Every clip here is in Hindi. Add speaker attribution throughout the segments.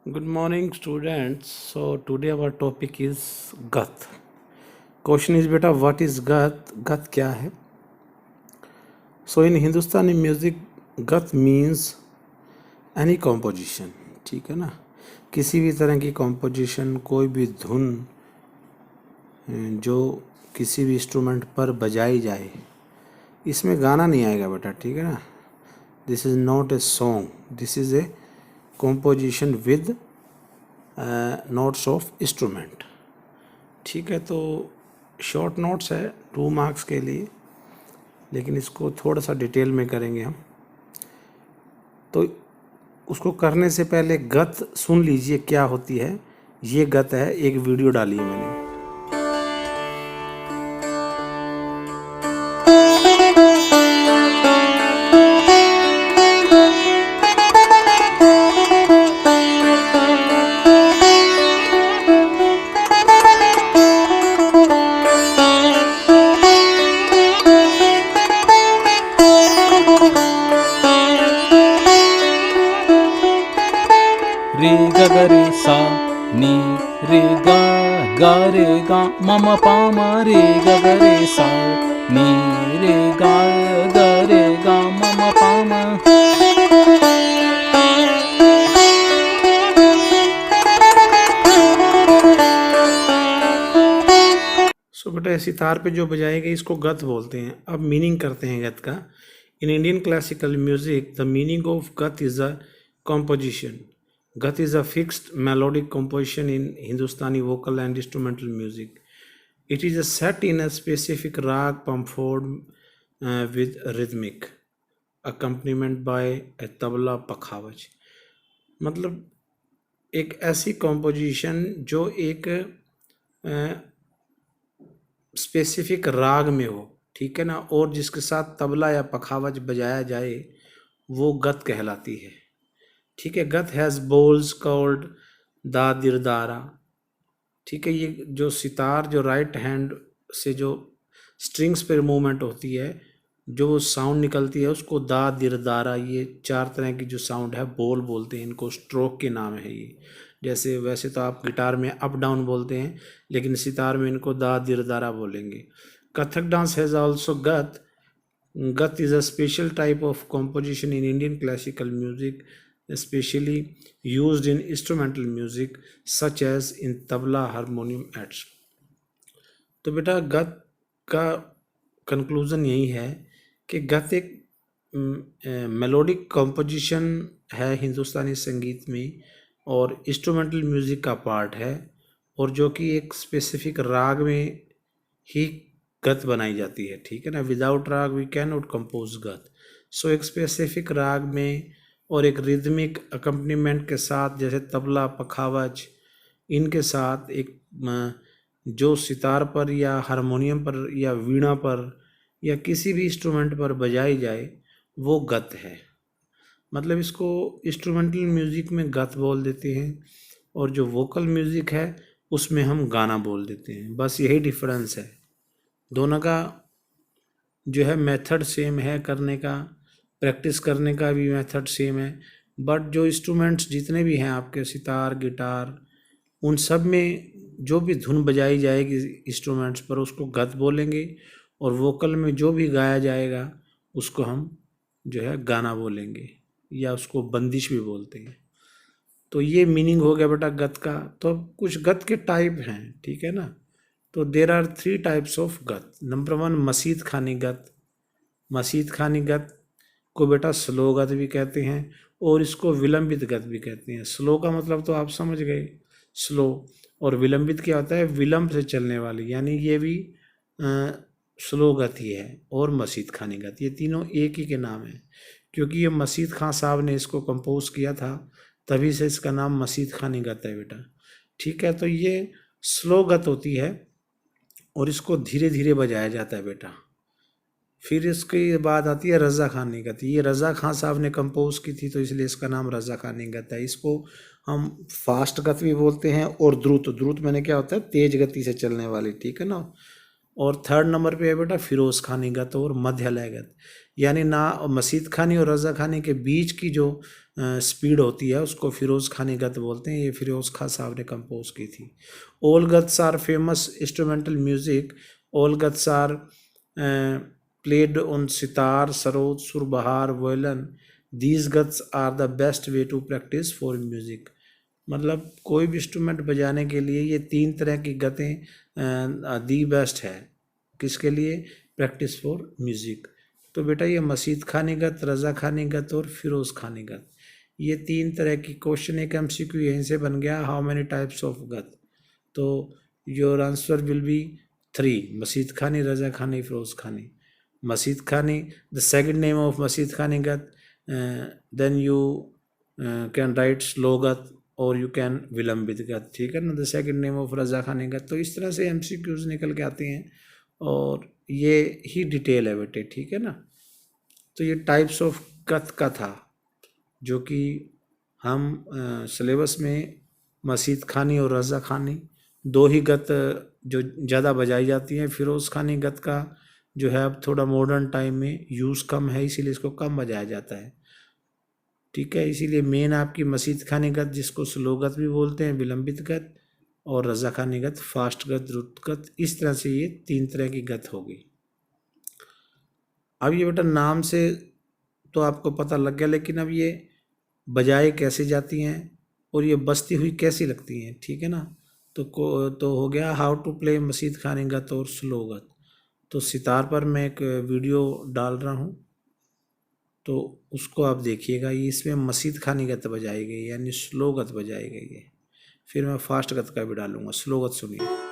Speaker 1: Good morning, students. So today our topic is Gath. Question is beta, what is Gath? Gath क्या है? So in Hindustani music, Gath means any composition. ठीक है ना? किसी भी तरह की composition, कोई भी धुन जो किसी भी इंस्ट्रूमेंट पर बजाई जाए, इसमें गाना नहीं आएगा बेटा, ठीक है ना? This is not a song, this is a composition with notes of instrument. ठीक है, तो शॉर्ट नोट्स है 2 मार्क्स के लिए, लेकिन इसको थोड़ा सा डिटेल में करेंगे हम। तो उसको करने से पहले गत सुन लीजिए क्या होती है। ये गत है, एक वीडियो डाली है मैंने।
Speaker 2: रे ग ग रे सा नी रे गा गा रे गा मम पा म रे ग ग रे सा नी रे गा ग रे गा मम पा म।
Speaker 1: सो बेटा सितार पे जो बजाई गई इसको गत बोलते हैं। अब मीनिंग करते हैं गत का। In Indian classical music the meaning of gat is a composition. Gath is a fixed melodic composition in Hindustani vocal and instrumental music. It is a set in a specific rag pamphord with rhythmic accompaniment by a tabla pakhavaj. मतलब एक ऐसी कॉम्पोजिशन जो एक स्पेसिफिक राग में हो, ठीक है ना, और जिसके साथ तबला या पखावज बजाया जाए वो गत कहलाती है। ठीक है, गत हैज़ बोल्स कॉल्ड दा दिरदारा। ठीक है, ये जो सितार जो राइट हैंड से जो स्ट्रिंग्स पर मूवमेंट होती है, जो साउंड निकलती है उसको दा दिरदारा, ये 4 तरह की जो साउंड है बोल बोलते हैं इनको, स्ट्रोक के नाम है ये। जैसे वैसे तो आप गिटार में अप डाउन बोलते हैं, लेकिन सितार में इनको दा दिरदारा बोलेंगे। कथक डांस हैज़ आल्सो गत। गत is a special type of composition in Indian classical music, especially used in instrumental music such as in tabla, harmonium, etc. तो बेटा गत का कंक्लूजन यही है कि गत एक मेलोडिक कॉम्पोजिशन है हिंदुस्तानी संगीत में और इंस्ट्रूमेंटल म्यूजिक का पार्ट है, और जो कि एक स्पेसिफिक राग में ही गत बनाई जाती है। ठीक है ना, विदाउट राग वी कैन नॉट कंपोज गत। सो एक स्पेसिफिक राग में और एक रिदमिक अकम्पनीमेंट के साथ, जैसे तबला, पखावज, इनके साथ एक जो सितार पर या हारमोनियम पर या वीणा पर या किसी भी इंस्ट्रूमेंट पर बजाई जाए वो गत है। मतलब इसको इंस्ट्रूमेंटल म्यूज़िक में गत बोल देते हैं, और जो वोकल म्यूज़िक है उसमें हम गाना बोल देते हैं। बस यही डिफरेंस है, दोनों का जो है मेथड सेम है करने का, प्रैक्टिस करने का भी मेथड सेम है, बट जो इंस्ट्रूमेंट्स जितने भी हैं आपके सितार, गिटार, उन सब में जो भी धुन बजाई जाएगी इंस्ट्रूमेंट्स पर उसको गत बोलेंगे, और वोकल में जो भी गाया जाएगा उसको हम जो है गाना बोलेंगे, या उसको बंदिश भी बोलते हैं। तो ये मीनिंग हो गया बेटा गत का। तो कुछ गत के टाइप हैं, ठीक है ना। तो देर आर 3 टाइप्स ऑफ गत। नंबर 1 मसीद खानी गत। मसीद खानी गत को बेटा स्लो गत भी कहते हैं, और इसको विलंबित गत भी कहते हैं। स्लो का मतलब तो आप समझ गए, स्लो, और विलंबित क्या होता है, विलंब से चलने वाली, यानी ये भी स्लो गत ही है, और मसीद खानी गत, ये तीनों एक ही के नाम है, क्योंकि ये मसीद खां साहब ने इसको कंपोज किया था, तभी से इसका नाम मसीद खानी गत है बेटा। ठीक है, तो ये स्लो गत होती है और इसको धीरे धीरे बजाया जाता है बेटा। फिर इसके बाद आती है रज़ा खानी गत। ये रज़ा खां साहब ने कंपोज की थी, तो इसलिए इसका नाम रज़ा खानी गत है। इसको हम फास्ट गत भी बोलते हैं, और द्रुत मैंने क्या होता है, तेज गति से चलने वाली, ठीक है ना। और 3rd नंबर पे है बेटा फिरोज़ खानी गत और मध्य लय गत। यानी ना मसीद खानी और रज़ा खानी के बीच की जो स्पीड होती है उसको फिरोज़ खानी गत बोलते हैं। ये फिरोज़ खां साहब ने कंपोज की थी। All gats are famous instrumental music. All gats are played on sitar, sarod, surbahar, violin. These gats are the best way to practise for music. मतलब कोई भी इंस्ट्रूमेंट बजाने के लिए ये 3 तरह की गतें दी बेस्ट है। किसके लिए? Practice for music. तो बेटा ये मसीद खानी गत, रज़ा खानी गत और फिरोज़ खानी गत, ये 3 तरह की क्वेश्चन एक MCQ यहीं से बन गया। हाउ मेनी टाइप्स ऑफ गत? तो your answer will be 3, Masidkhani, Razakhani, Firozkhani. Masidkhani, the second name of Masidkhani गत, then you can write slow गत और यू कैन विलंबित गत, ठीक है ना। The second name of Razakhani गत। तो इस तरह से MCQs निकल के आते हैं और ये ही डिटेल है बेटे, ठीक है ना। तो ये टाइप्स ऑफ गत का था जो कि हम सिलेबस में मसीद खानी और रज़ा खानी 2 ही गत जो ज़्यादा बजाई जाती हैं। फिरोज़ खानी गत का जो है अब थोड़ा मॉडर्न टाइम में यूज़ कम है, इसीलिए इसको कम बजाया जाता है, ठीक है। इसीलिए मेन आपकी मसीद खानी गत, जिसको स्लो गत भी बोलते हैं, विलंबित गत, और रज़ा खानी गत, फास्ट गत, द्रुत गत। इस तरह से ये 3 तरह की गत होगी। अब ये बेटा नाम से तो आपको पता लग गया, लेकिन अब ये बजाए कैसे जाती हैं और ये बजती हुई कैसी लगती हैं, ठीक है ना। तो हो गया हाउ टू प्ले मसीद खानी गत और स्लो गत। तो सितार पर मैं एक वीडियो डाल रहा हूँ, तो उसको आप देखिएगा। ये इसमें मसीद खानी गत बजाई गई यानी स्लो गत बजाई गई है। फिर मैं फास्ट गत का भी डालूंगा, स्लो गत सुनिए।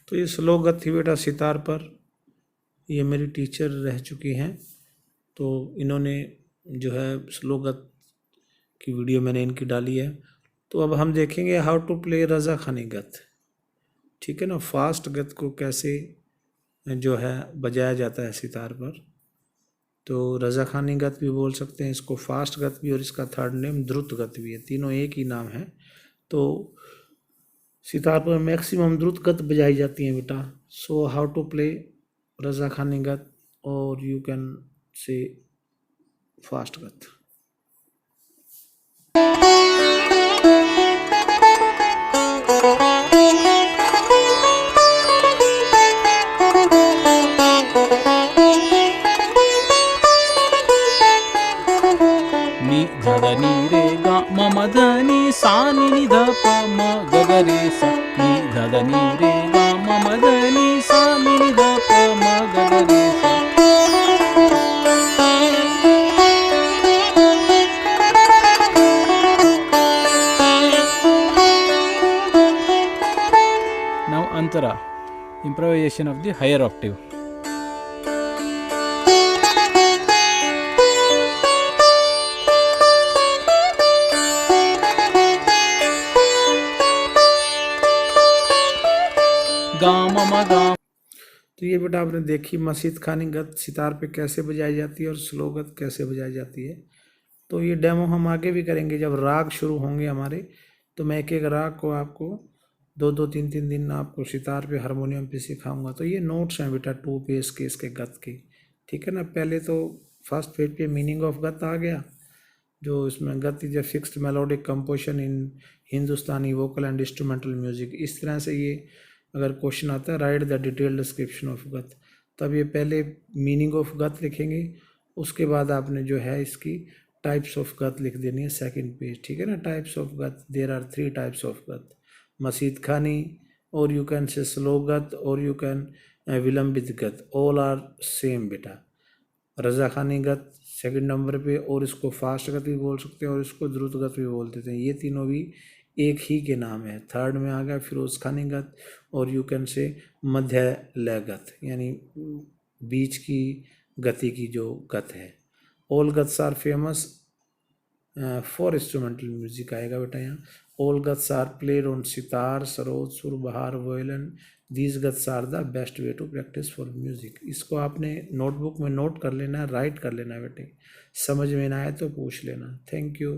Speaker 1: तो ये स्लो गत थी बेटा सितार पर। ये मेरी टीचर रह चुकी हैं, तो इन्होंने जो है स्लो गत की वीडियो मैंने इनकी डाली है। तो अब हम देखेंगे हाउ टू प्ले रज़ा खानी गत, ठीक है ना। फास्ट गत को कैसे जो है बजाया जाता है सितार पर। तो रज़ा खानी गत भी बोल सकते हैं इसको, फास्ट गत भी, और इसका थर्ड नेम द्रुत गत भी है। तीनों एक ही नाम है। तो सितार पर मैक्सिमम द्रुत गत बजाई जाती हैं बेटा। सो हाउ टू प्ले रज़ा खानी गत और यू कैन से फास्ट गत।
Speaker 2: नि ध नि रे ग म म ध नि सा नि ध प म ग ग रे सा। नि ध नि रे ग म म ध नि सा नि ध प म ग ग रे सा। Now Antara, improvisation of the higher octave. गा म म गा।
Speaker 1: तो ये बेटा आपने देखी मसीद खानी गत सितार पे कैसे बजाई जाती है और स्लो गत कैसे बजाई जाती है। तो ये डेमो हम आगे भी करेंगे जब राग शुरू होंगे हमारे। तो मैं एक एक राग को आपको 2-2, 3-3 दिन आपको सितार पे हारमोनियम पे सिखाऊंगा। तो ये नोट्स हैं बेटा 2 पेज के इसके गत के, ठीक है ना। पहले तो फर्स्ट पेज पे मीनिंग ऑफ गत आ गया, जो इसमें गत is a fixed melodic composition in Hindustani vocal and instrumental music. इस तरह से ये अगर क्वेश्चन आता है right the detail description of गत, तब ये पहले मीनिंग ऑफ गत लिखेंगे, उसके बाद आपने जो है इसकी टाइप्स ऑफ गत लिख देनी है सेकंड पेज, ठीक है ना। टाइप्स ऑफ गत, देयर आर 3 टाइप्स ऑफ गत, मसीद खानी, और यू कैन से स्लो गत, और यू कैन विलंबित गत, ऑल आर सेम बेटा। रजा खानी गत सेकंड नंबर पे, और इसको फास्ट गत भी बोल सकते हैं और इसको द्रुत गत भी बोल देते हैं, ये तीनों भी एक ही के नाम है। थर्ड में आ गया फिरोज खानी गत, और यू कैन से मध्य लय गत, यानी बीच की गति की जो गत है। All gats are famous for instrumental music आएगा बेटा यहाँ। All gats are played on sitar, sarod, surbahar, violin. These gats are the best way to practise for music. इसको आपने नोटबुक में नोट कर लेना है, राइट कर लेना है बेटे, समझ में ना आए तो पूछ लेना। Thank you.